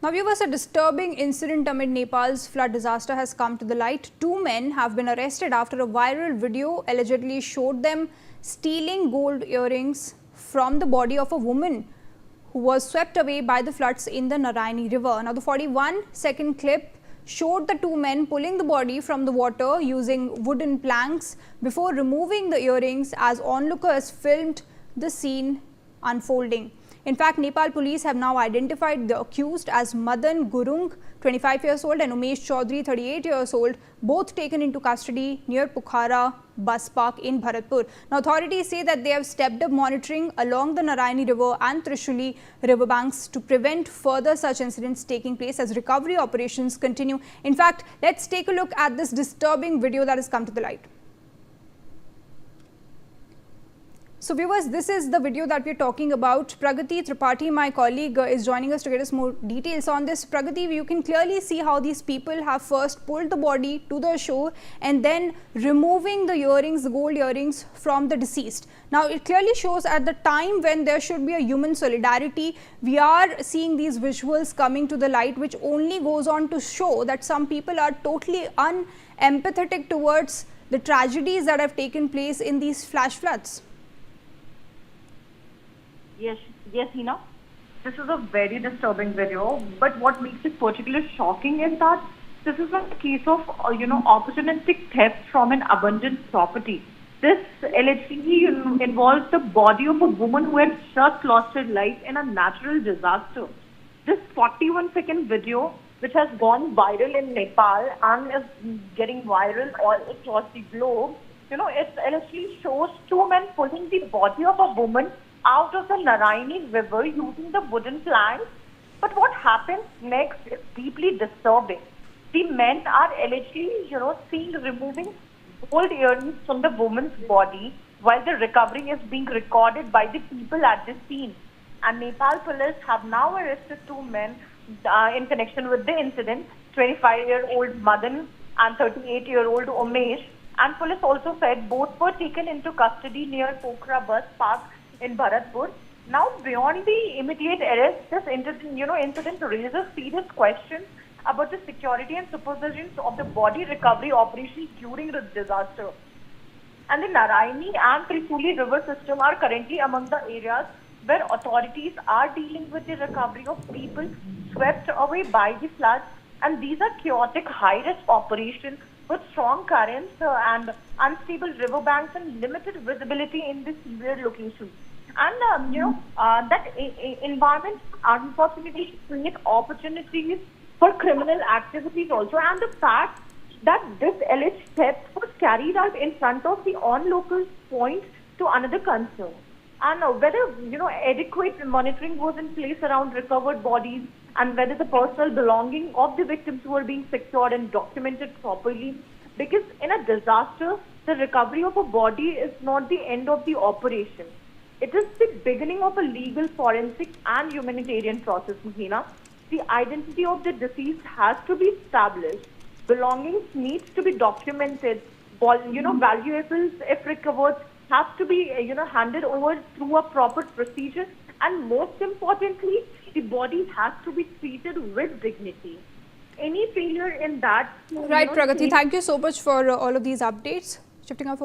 Now viewers, a disturbing incident amid Nepal's flood disaster has come to the light. Two men have been arrested after a viral video allegedly showed them stealing gold earrings from the body of a woman who was swept away by the floods in the Narayani river. Now the 41-second clip showed the two men pulling the body from the water using wooden planks before removing the earrings as onlookers filmed the scene unfolding. In fact, Nepal police have now identified the accused as Madan Gurung, 25 years old, and Umesh Chaudhary, 38 years old, both taken into custody near Pokhara bus park in Bharatpur. Now, authorities say that they have stepped up monitoring along the Narayani river and Trishuli riverbanks to prevent further such incidents taking place as recovery operations continue. In fact, let's take a look at this disturbing video that has come to the light. So viewers, this is the video that we're talking about. Pragati Tripathi, my colleague, is joining us to get us more details on this. Pragati, you can clearly see how these people have first pulled the body to the shore and then removing the earrings, the gold earrings from the deceased. Now, it clearly shows at the time when there should be a human solidarity, we are seeing these visuals coming to the light, which only goes on to show that some people are totally unempathetic towards the tragedies that have taken place in these flash floods. Yes, Hina. This is a very disturbing video, but what makes it particularly shocking is that this is not a case of, opportunistic theft from an abundant property. This allegedly involves the body of a woman who had just lost her life in a natural disaster. This 41-second video, which has gone viral in Nepal and is getting viral all across the globe, it allegedly shows two men pulling the body of a woman out of the Narayani river using the wooden planks. But what happens next is deeply disturbing. The men are allegedly, seen removing gold earrings from the woman's body while the recovery is being recorded by the people at the scene. And Nepal police have now arrested two men in connection with the incident, 25-year-old Madan and 38-year-old Umesh. And police also said both were taken into custody near Pokhara bus park in Bharatpur. Now, beyond the immediate arrest, this incident raises serious questions about the security and supervision of the body recovery operations during the disaster. And the Narayani and Trishuli river system are currently among the areas where authorities are dealing with the recovery of people swept away by the floods. And these are chaotic, high-risk operations with strong currents and unstable riverbanks and limited visibility in the severe locations. And that environment unfortunately creates opportunities for criminal activities also. And the fact that this alleged theft was carried out in front of the onlookers points to another concern. And whether adequate monitoring was in place around recovered bodies and whether the personal belongings of the victims were being secured and documented properly. Because in a disaster, the recovery of a body is not the end of the operation. It is the beginning of a legal, forensic and humanitarian process, Mahina. The identity of the deceased has to be established. Belongings needs to be documented. Valuables, if recovered, have to be, handed over through a proper procedure. And most importantly, the body has to be treated with dignity. Any failure in that... Right, Pragati, thank you so much for all of these updates. Shifting our focus.